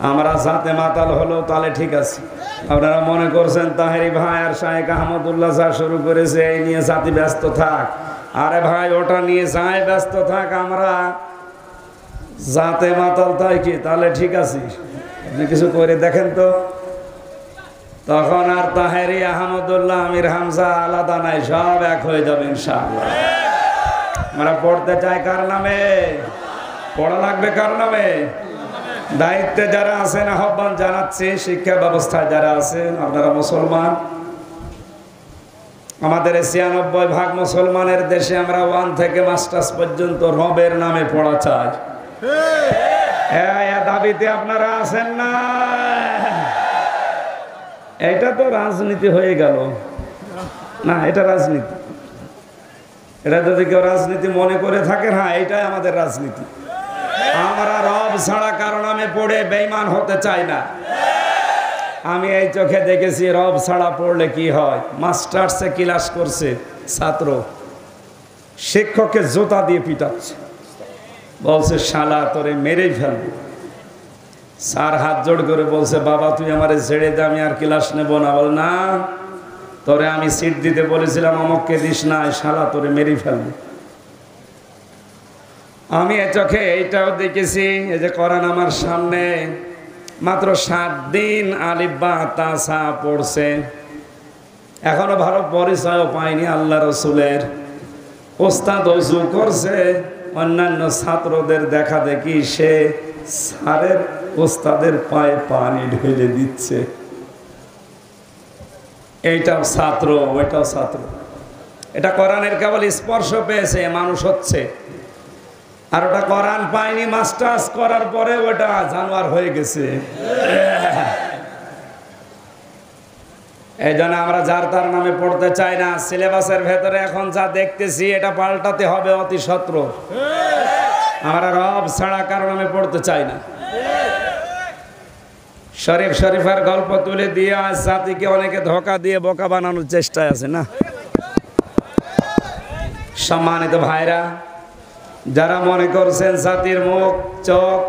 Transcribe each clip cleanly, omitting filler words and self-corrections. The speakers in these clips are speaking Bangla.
আমরা জাতে মাতাল হলো তাহলে ঠিক আছে। আপনারা মনে করছেন তাহেরি ভাই আর শাহেক আহমদুল্লাহ যা শুরু করেছে এই নিয়ে জাতি ব্যস্ত থাক, আরে ভাই ওটা নিয়ে যাই ব্যস্ত থাক, আমরা জাতে মাতাল তাই কি তাহলে ঠিক আছে। আপনি কিছু করে দেখেন তো, তখন আর তাহেরি আহমদুল্লাহ আমির হামজা আলাদা নাই, সব এক হয়ে যাবে ইনশাআল্লাহ। আমরা পড়তে চাই কার নামে? পড়া লাগবে কার নামে? দায়িত্বে যারা আছেন আহ্বান জানাচ্ছি, শিক্ষা ব্যবস্থায় যারা আছেন, আপনারা মুসলমান, আমাদের ৯৬% মুসলমানের দেশে আমরা 1 থেকে মাস্টার্স পর্যন্ত রবের নামে পড়া চাই। দাবিতে আপনারা আছেন না? এটা তো রাজনীতি হয়ে গেল না, এটা রাজনীতি। এটা যদি কেউ রাজনীতি মনে করে থাকে, হ্যাঁ এটাই আমাদের রাজনীতি। আমরা রব ছাড়া কারো নামে পড়ে বেঈমান হতে চাই না। আমি এই চোখে দেখেছি রব ছাড়া পড়লে কি হয়। মাস্টার্সে ক্লাস করছে ছাত্র, শিক্ষককে জুতা দিয়ে পিটাচ্ছে, বলছে শালা তোরে মেরেই ফেলবো। স্যার হাত জোড় করে বলছে বাবা তুই আমারে ছেড়ে দে, আমি আর ক্লাস নেব না। বল না, তোরে আমি সিট দিতে বলেছিলাম, অমককে দিস না, শালা তোরে মেরেই ফেলবো। আমি এ চোখে এইটাও দেখেছি, এই যে কোরআন আমার সামনে, মাত্র 7 দিন আলিফ বা তা সা পড়ছে, এখনো ভালো পরিচয়ও পায়নি আল্লাহ রসুলের। ওস্তাদ ওযু করছে, অন্যান্য ছাত্রদের দেখা দেখি সে স্যারের ওস্তাদের পায়ে পানি ঢেলে দিচ্ছে। এইটাও ছাত্র, ওইটাও ছাত্র। এটা কোরআনের কেবল স্পর্শ পেয়েছে, মানুষ হচ্ছে। আর ওটা কোরআন পায়নি, মাস্টার্স করার পরে ওটা জানোয়ার হয়ে গেছে। এই জন্য আমরা যার তার নামে পড়তে চাই না। সিলেবাসের ভেতরে এখন যা দেখতেছি এটা পাল্টাতে হবে অতি সত্বর। আমরা রব ছাড়া কারো নামে পড়তে চাই না। শরীফ শরীফের গল্প তুলে দিয়ে আজ জাতিকে অনেকে ধোঁকা দিয়ে বোকা বানানোর চেষ্টায় আছে না। সম্মানিত ভাইরা, যারা মনে করছেন জাতির মুখ চোখ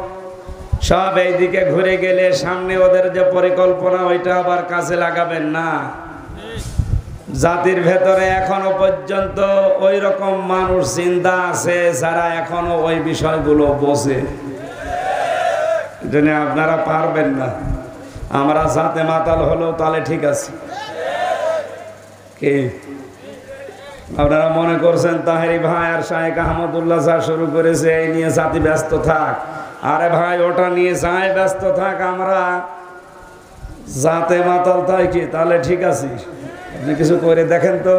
সব এই দিকে ঘুরে গেলে সামনে ওদের যে পরিকল্পনা ওইটা আবার কাজে লাগাবেন না। জাতির ভেতরে এখনো পর্যন্ত ওই রকম মানুষ জিন্দা আছে যারা এখনো ওই বিষয়গুলো বোঝে। জন্য আপনারা পারবেন না। আমরা জাতে মাতাল হলো তাহলে ঠিক আছে কি? আপনারা মনে করছেন তাহেরি ভাই আর শাহেক আহমদুল্লাহ যা শুরু করেছে এই নিয়ে জাতি ব্যস্ত থাক, আরে ভাই ওটা নিয়ে যাই ব্যস্ত থাক, আমরা জাতে মাতাল তাই কি তাহলে ঠিক আছে। আপনি কিছু করে দেখেন তো,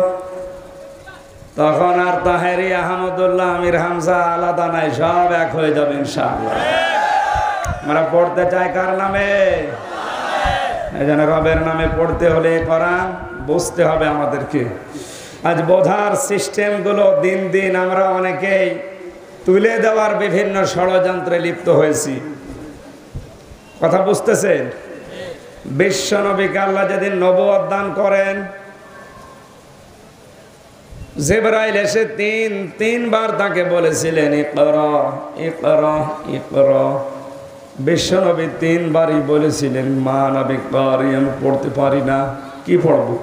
তখন আর তাহেরি আহমদুল্লাহ আমির হামজা আলাদা নাই, সব এক হয়ে যাবে ইনশাআল্লাহ। আমরা পড়তে চাই কার নামে? এই জন্য রবের নামে পড়তে হলে কোরআন বুঝতে হবে আমাদেরকে। আজ বোঝার সিস্টেমগুলো দিন দিন আমরা অনেকেই তুলে দেওয়ার বিভিন্ন ষড়যন্ত্রে লিপ্ত হয়েছি। কথা বুঝতেছেন? বিশ্ব নবীকে আল্লাহ যেদিন নবুয়ত দান করেন, জিবরাইল এসে তিনবার তাকে বলেছিলেন ইকরা ইকরা ইকরা। বিশ্ব নবী 3 বারই বলেছিলেন মা নবী কারি, আমি পড়তে পারি না, কি পড়বো।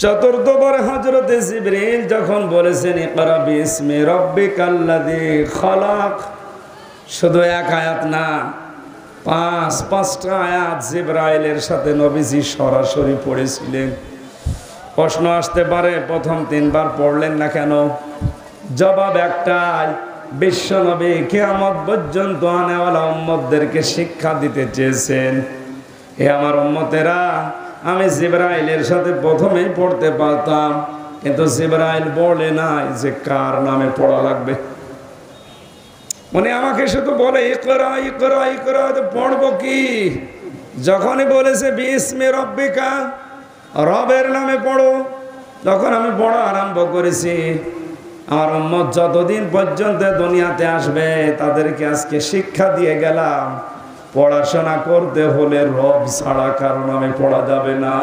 চতুর্থবার হযরতে জিবরিল যখন বলেছেন ইকরা বিসমি রাব্বিকাল্লাযী খালাক, শুধু 1 আয়াত না, 5টা আয়াত জিবরাইলের সাথে নবীজি সরাসরি পড়েছিলেন। প্রশ্ন আসতে পারে প্রথম 3 বার পড়লেন না কেন? জবাব একটাই, বিশ্ব নবী কিয়ামত পর্যন্ত আনেওয়ালা উম্মতদেরকে শিক্ষা দিতে চেয়েছেন, হে আমার উম্মতেরা, আমি জিবরাইলের সাথে প্রথমেই পড়তে পারতাম, কিন্তু জিবরাইল বলে নাই যে কার নামে পড়া লাগবে। মানে আমাকে শুধু বলে ইকরা ইকরা ইকরা, পড়বো কি? যখনই বলেছে বিসমি রাব্বিকা, রবের নামে পড়ো, তখন আমি পড়া আরম্ভ করেছি। আমার উম্মত যতদিন পর্যন্ত দুনিয়াতে আসবে তাদেরকে আজকে শিক্ষা দিয়ে গেলাম, পড়াশোনা করতে হলে রব ছাড়া কারো নামে পড়া যাবে না।